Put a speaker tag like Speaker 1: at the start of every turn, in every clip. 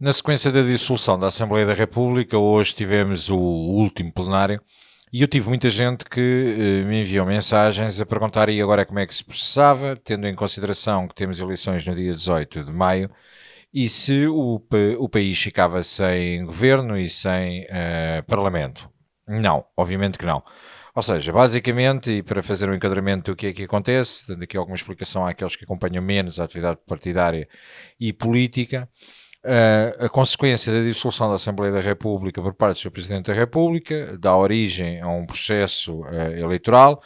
Speaker 1: Na sequência da dissolução da Assembleia da República, hoje tivemos o último plenário e eu tive muita gente que me enviou mensagens a perguntar e agora como é que se processava, tendo em consideração que temos eleições no dia 18 de maio e se o país ficava sem governo e sem parlamento. Não, obviamente que não. Ou seja, basicamente, e para fazer um enquadramento do que é que acontece, dando aqui alguma explicação àqueles que acompanham menos a atividade partidária e política, a consequência da dissolução da Assembleia da República por parte do Sr. Presidente da República dá origem a um processo eleitoral,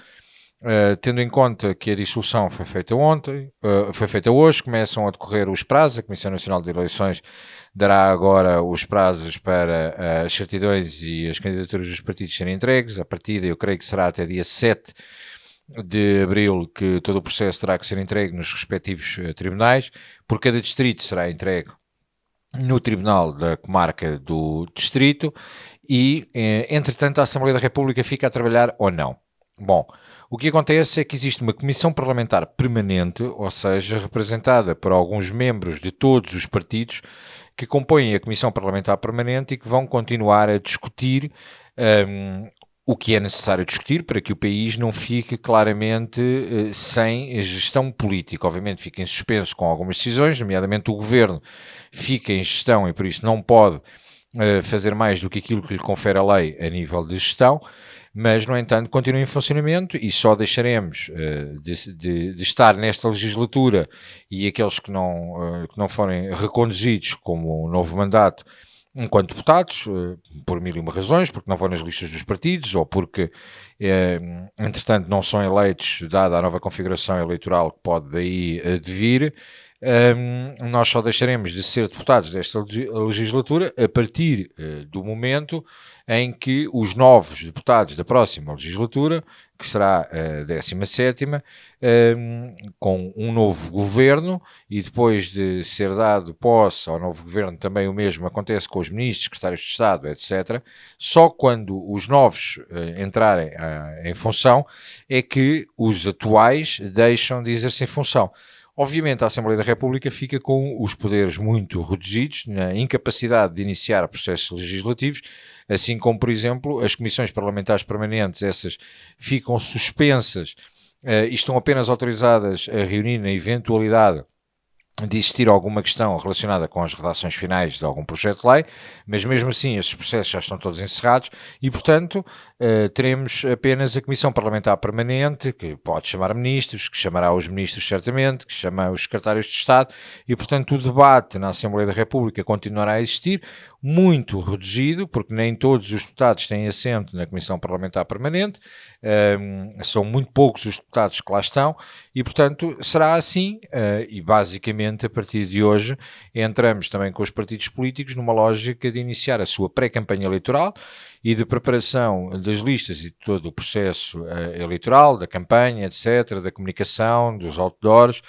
Speaker 1: tendo em conta que a dissolução foi feita ontem, foi feita hoje, começam a decorrer os prazos, a Comissão Nacional de Eleições dará agora os prazos para as certidões e as candidaturas dos partidos serem entregues, a partida eu creio que será até dia 7 de abril que todo o processo terá que ser entregue nos respectivos tribunais, por cada distrito será entregue no Tribunal da Comarca do Distrito e, entretanto, a Assembleia da República fica a trabalhar ou não. Bom, o que acontece é que existe uma comissão parlamentar permanente, ou seja, representada por alguns membros de todos os partidos que compõem a comissão parlamentar permanente e que vão continuar a discutir o que é necessário discutir para que o país não fique claramente sem gestão política. Obviamente fica em suspenso com algumas decisões, nomeadamente o governo fica em gestão e por isso não pode fazer mais do que aquilo que lhe confere a lei a nível de gestão, mas, no entanto, continua em funcionamento e só deixaremos de estar nesta legislatura e aqueles que não forem reconduzidos como um novo mandato enquanto deputados, por mil e uma razões, porque não vão nas listas dos partidos ou porque, entretanto, não são eleitos, dada a nova configuração eleitoral que pode daí advir. Nós só deixaremos de ser deputados desta legislatura a partir do momento em que os novos deputados da próxima legislatura, que será a 17ª, com um novo governo, e depois de ser dado posse ao novo governo, também o mesmo acontece com os ministros, secretários de Estado, etc. Só quando os novos entrarem em função é que os atuais deixam de exercer função. Obviamente, a Assembleia da República fica com os poderes muito reduzidos, na incapacidade de iniciar processos legislativos, assim como, por exemplo, as comissões parlamentares permanentes, essas ficam suspensas e estão apenas autorizadas a reunir na eventualidade de existir alguma questão relacionada com as redações finais de algum projeto de lei, mas mesmo assim esses processos já estão todos encerrados e, portanto, teremos apenas a Comissão Parlamentar Permanente, que pode chamar ministros, que chamará os ministros certamente, que chama os secretários de Estado e, portanto, o debate na Assembleia da República continuará a existir, muito reduzido, porque nem todos os deputados têm assento na Comissão Parlamentar Permanente, são muito poucos os deputados que lá estão e, portanto, será assim e, basicamente, a partir de hoje, entramos também com os partidos políticos numa lógica de iniciar a sua pré-campanha eleitoral e de preparação das listas e de todo o processo eleitoral, da campanha, etc., da comunicação, dos outdoors,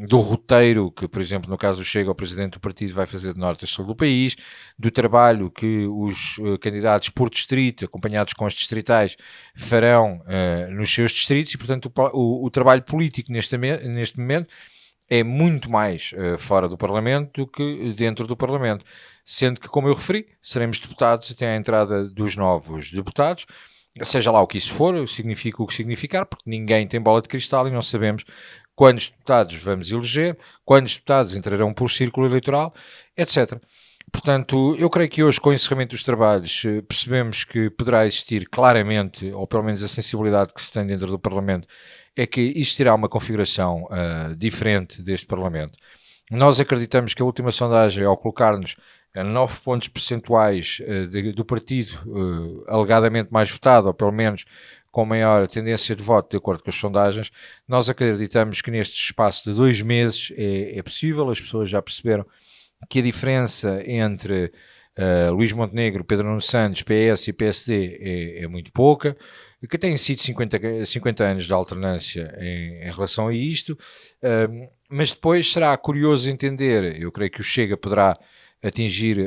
Speaker 1: do roteiro que, por exemplo, no caso do Chega, o Presidente do Partido vai fazer de norte a sul do país, do trabalho que os candidatos por distrito, acompanhados com os distritais, farão nos seus distritos e, portanto, o trabalho político neste momento é muito mais fora do Parlamento do que dentro do Parlamento, sendo que, como eu referi, seremos deputados até à entrada dos novos deputados, seja lá o que isso for, significa o que significar, porque ninguém tem bola de cristal e não sabemos quantos deputados vamos eleger, quantos deputados entrarão por círculo eleitoral, etc. Portanto, eu creio que hoje, com o encerramento dos trabalhos, percebemos que poderá existir claramente, ou pelo menos a sensibilidade que se tem dentro do Parlamento, é que existirá uma configuração diferente deste Parlamento. Nós acreditamos que a última sondagem, ao colocar-nos a 9 pontos percentuais do partido alegadamente mais votado, ou pelo menos com maior tendência de voto, de acordo com as sondagens, nós acreditamos que neste espaço de 2 meses é possível, as pessoas já perceberam que a diferença entre Luís Montenegro, Pedro Nuno Santos, PS e PSD é muito pouca, que têm sido 50 anos de alternância em relação a isto, mas depois será curioso entender, eu creio que o Chega poderá atingir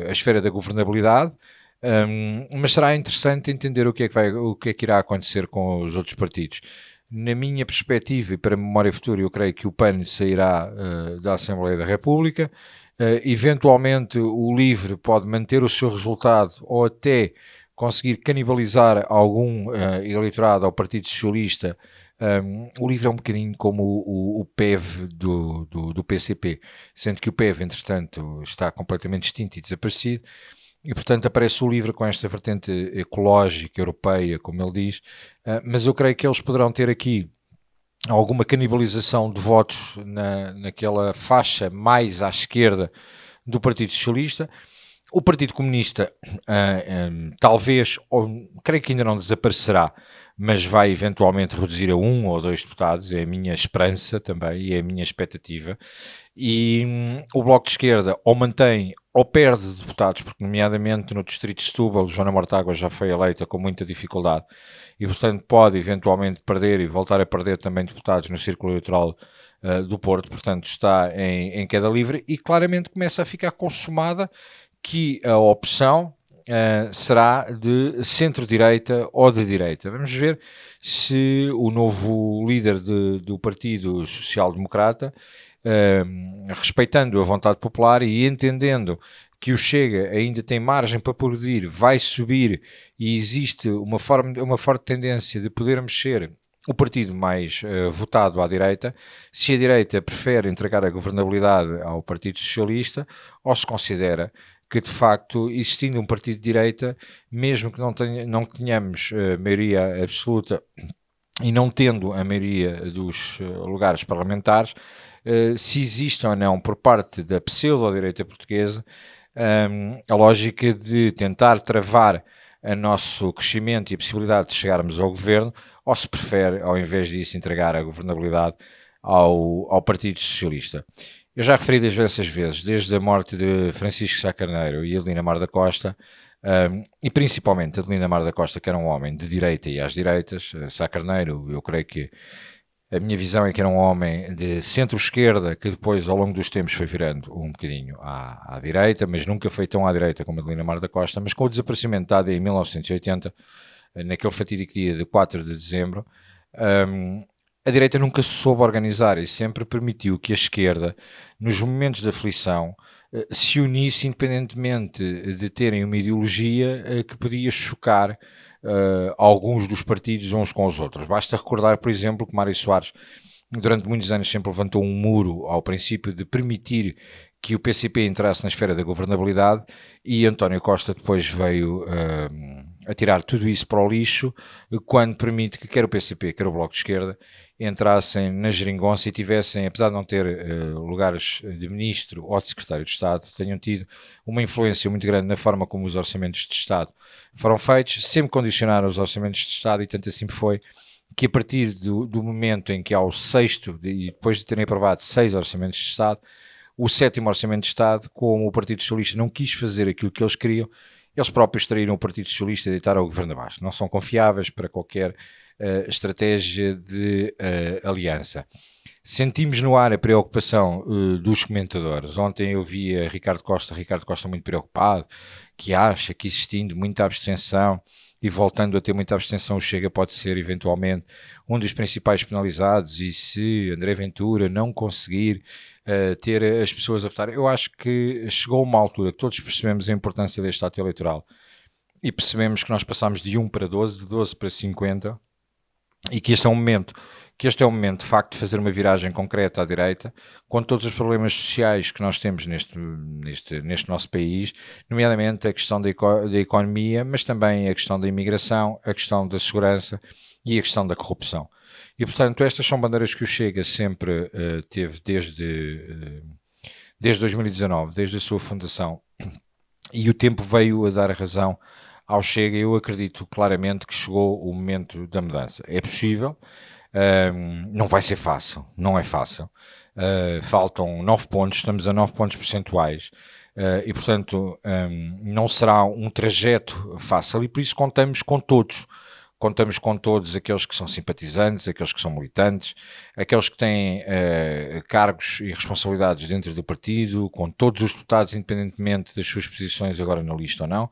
Speaker 1: a esfera da governabilidade, mas será interessante entender o que é que irá acontecer com os outros partidos. Na minha perspectiva e para a memória futura, eu creio que o PAN sairá da Assembleia da República. Eventualmente o LIVRE pode manter o seu resultado ou até conseguir canibalizar algum eleitorado ao Partido Socialista. O LIVRE é um bocadinho como o PEV do PCP, sendo que o PEV, entretanto, está completamente extinto e desaparecido, e portanto aparece o LIVRE com esta vertente ecológica, europeia, como ele diz, mas eu creio que eles poderão ter aqui alguma canibalização de votos naquela faixa mais à esquerda do Partido Socialista. O Partido Comunista talvez, ou creio que ainda não desaparecerá, mas vai eventualmente reduzir a 1 ou 2 deputados, é a minha esperança também e é a minha expectativa. E o Bloco de Esquerda ou mantém ou perde deputados, porque nomeadamente no distrito de Setúbal, Joana Mortágua já foi eleita com muita dificuldade e portanto pode eventualmente perder e voltar a perder também deputados no círculo eleitoral do Porto, portanto está em queda livre e claramente começa a ficar consumada que a opção será de centro-direita ou de direita. Vamos ver se o novo líder do Partido Social Democrata, respeitando a vontade popular e entendendo que o Chega ainda tem margem para progredir, vai subir e existe uma forte tendência de podermos ser o partido mais votado à direita, se a direita prefere entregar a governabilidade ao Partido Socialista ou se considera que de facto, existindo um partido de direita, mesmo que não tenhamos maioria absoluta e não tendo a maioria dos lugares parlamentares, se existe ou não por parte da pseudo-direita portuguesa a lógica de tentar travar o nosso crescimento e a possibilidade de chegarmos ao governo, ou se prefere, ao invés disso, entregar a governabilidade ao Partido Socialista. Eu já referi diversas vezes, desde a morte de Francisco Sá Carneiro e Adelina Mar da Costa, e principalmente Adelina Mar da Costa, que era um homem de direita e às direitas. Sá Carneiro, eu creio que a minha visão é que era um homem de centro-esquerda, que depois ao longo dos tempos foi virando um bocadinho à direita, mas nunca foi tão à direita como Adelina Mar da Costa. Mas com o desaparecimento da AD em 1980, naquele fatídico dia de 4 de dezembro, a direita nunca se soube organizar e sempre permitiu que a esquerda, nos momentos de aflição, se unisse independentemente de terem uma ideologia que podia chocar alguns dos partidos uns com os outros. Basta recordar, por exemplo, que Mário Soares durante muitos anos sempre levantou um muro ao princípio de permitir que o PCP entrasse na esfera da governabilidade e António Costa depois veio a tirar tudo isso para o lixo quando permite que quer o PCP, quer o Bloco de Esquerda entrassem na geringonça e tivessem, apesar de não ter lugares de ministro ou de secretário de Estado, tenham tido uma influência muito grande na forma como os orçamentos de Estado foram feitos, sempre condicionaram os orçamentos de Estado e tanto assim foi que a partir do momento em que há o sexto, e depois de terem aprovado 6 orçamentos de Estado, o 7º Orçamento de Estado, como o Partido Socialista não quis fazer aquilo que eles queriam, eles próprios traíram o Partido Socialista e deitaram o governo abaixo. Não são confiáveis para qualquer estratégia de aliança. Sentimos no ar a preocupação dos comentadores. Ontem eu vi Ricardo Costa muito preocupado, que acha que existindo muita abstenção e voltando a ter muita abstenção, o Chega pode ser eventualmente um dos principais penalizados e se André Ventura não conseguir ter as pessoas a votar. Eu acho que chegou uma altura que todos percebemos a importância deste ato eleitoral e percebemos que nós passámos de 1 para 12, de 12 para 50 e que este é um momento de facto de fazer uma viragem concreta à direita, com todos os problemas sociais que nós temos neste nosso país, nomeadamente a questão da economia, mas também a questão da imigração, a questão da segurança e a questão da corrupção. E portanto estas são bandeiras que o Chega sempre teve desde 2019, desde a sua fundação, e o tempo veio a dar razão ao Chega. Eu acredito claramente que chegou o momento da mudança. É possível, não vai ser fácil, não é fácil. Faltam 9 pontos, estamos a 9 pontos percentuais e portanto não será um trajeto fácil e por isso contamos com todos. Contamos com todos aqueles que são simpatizantes, aqueles que são militantes, aqueles que têm cargos e responsabilidades dentro do partido, com todos os deputados, independentemente das suas posições agora na lista ou não.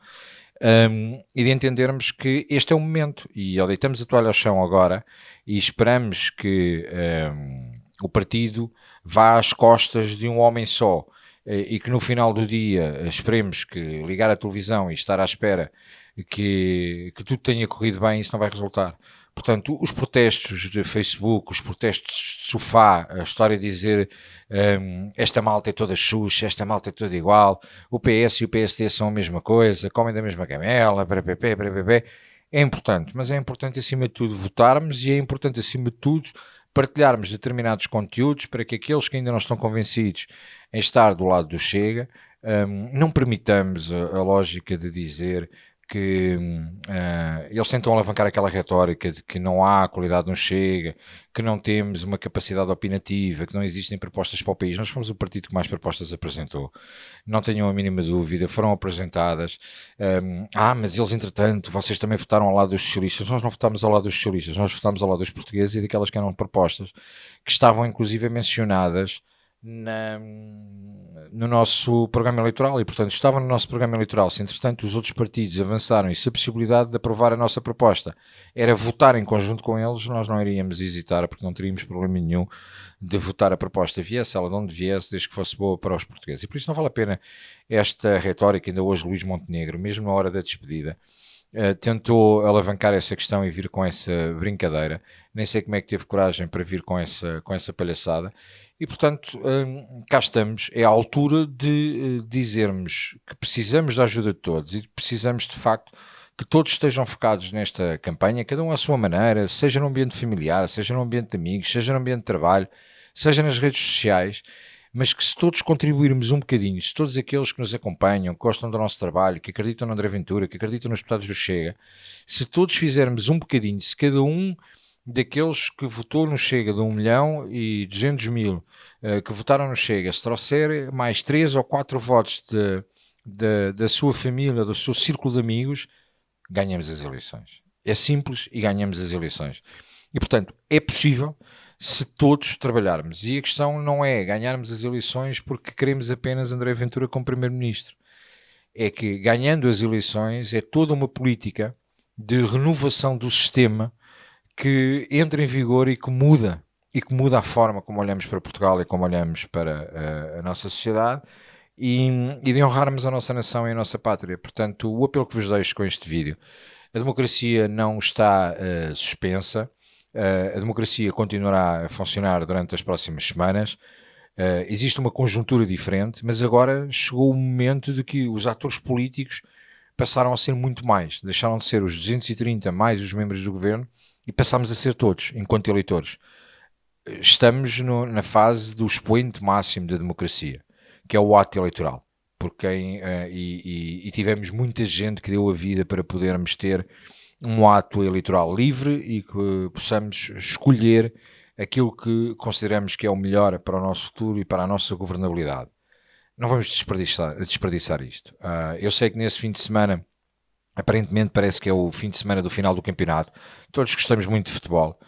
Speaker 1: e de entendermos que este é o momento e ou deitamos a toalha ao chão agora e esperamos que o partido vá às costas de um homem só e que no final do dia esperemos que ligar a televisão e estar à espera que tudo tenha corrido bem, isso não vai resultar. Portanto, os protestos de Facebook, os protestos de sofá, a história de dizer esta malta é toda xuxa, esta malta é toda igual, o PS e o PSD são a mesma coisa, comem da mesma camela, é importante, mas é importante acima de tudo votarmos e é importante acima de tudo partilharmos determinados conteúdos para que aqueles que ainda não estão convencidos em estar do lado do Chega, não permitamos a lógica de dizer que eles tentam alavancar aquela retórica de que não há qualidade no Chega, que não temos uma capacidade opinativa, que não existem propostas para o país. Nós fomos o partido que mais propostas apresentou. Não tenham a mínima dúvida, foram apresentadas. Mas eles, entretanto, vocês também votaram ao lado dos socialistas. Nós não votámos ao lado dos socialistas, nós votámos ao lado dos portugueses e daquelas que eram propostas, que estavam inclusive mencionadas no nosso programa eleitoral e, portanto, estava no nosso programa eleitoral. Se, entretanto, os outros partidos avançaram e se a possibilidade de aprovar a nossa proposta era votar em conjunto com eles, nós não iríamos hesitar, porque não teríamos problema nenhum de votar a proposta, viesse ela de onde viesse, desde que fosse boa para os portugueses. E por isso não vale a pena esta retórica. Ainda hoje Luís Montenegro, mesmo na hora da despedida, tentou alavancar essa questão e vir com essa brincadeira. Nem sei como é que teve coragem para vir com essa palhaçada. E, portanto, cá estamos. É a altura de dizermos que precisamos da ajuda de todos e precisamos, de facto, que todos estejam focados nesta campanha, cada um à sua maneira, seja no ambiente familiar, seja no ambiente de amigos, seja no ambiente de trabalho, seja nas redes sociais, mas que se todos contribuirmos um bocadinho, se todos aqueles que nos acompanham, que gostam do nosso trabalho, que acreditam no André Ventura, que acreditam nos deputados do Chega, se todos fizermos um bocadinho, se cada um daqueles que votou no Chega de 1.200.000 que votaram no Chega, se trouxer mais 3 ou 4 votos da sua família, do seu círculo de amigos, ganhamos as eleições. É simples e ganhamos as eleições. E, portanto, é possível se todos trabalharmos. E a questão não é ganharmos as eleições porque queremos apenas André Ventura como Primeiro-Ministro. É que, ganhando as eleições, é toda uma política de renovação do sistema que entra em vigor e que muda a forma como olhamos para Portugal e como olhamos para a nossa sociedade e de honrarmos a nossa nação e a nossa pátria. Portanto, o apelo que vos deixo com este vídeo: a democracia não está suspensa, a democracia continuará a funcionar durante as próximas semanas. Existe uma conjuntura diferente, mas agora chegou o momento de que os atores políticos passaram a ser muito mais, deixaram de ser os 230 mais os membros do governo e passámos a ser todos, enquanto eleitores. Estamos na fase do expoente máximo da democracia, que é o ato eleitoral, e tivemos muita gente que deu a vida para podermos ter um ato eleitoral livre e que possamos escolher aquilo que consideramos que é o melhor para o nosso futuro e para a nossa governabilidade. Não vamos desperdiçar isto. Eu sei que nesse fim de semana, aparentemente parece que é o fim de semana do final do campeonato. Todos gostamos muito de futebol.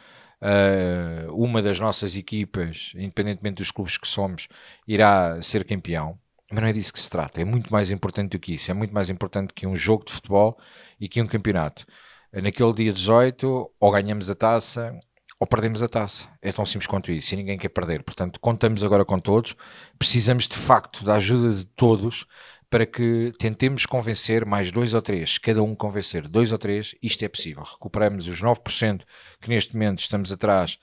Speaker 1: Uma das nossas equipas, independentemente dos clubes que somos, irá ser campeão. Mas não é disso que se trata. É muito mais importante do que isso. É muito mais importante que um jogo de futebol e que um campeonato. Naquele dia 18, ou ganhamos a taça ou perdemos a taça. É tão simples quanto isso, e ninguém quer perder. Portanto, contamos agora com todos. Precisamos, de facto, da ajuda de todos para que tentemos convencer mais 2 ou 3, cada um convencer 2 ou 3, isto é possível. Recuperamos os 9% que neste momento estamos atrás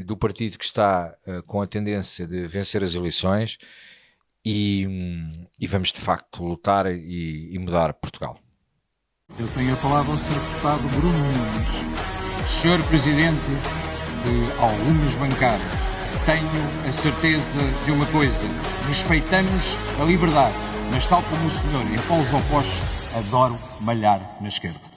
Speaker 1: do partido que está com a tendência de vencer as eleições e vamos, de facto, lutar e mudar Portugal.
Speaker 2: Eu tenho a palavra ao Sr. Deputado Bruno Nunes. Sr. Presidente de algumas bancadas, tenho a certeza de uma coisa: respeitamos a liberdade, mas tal como o senhor em polos opostos, adoro malhar na esquerda.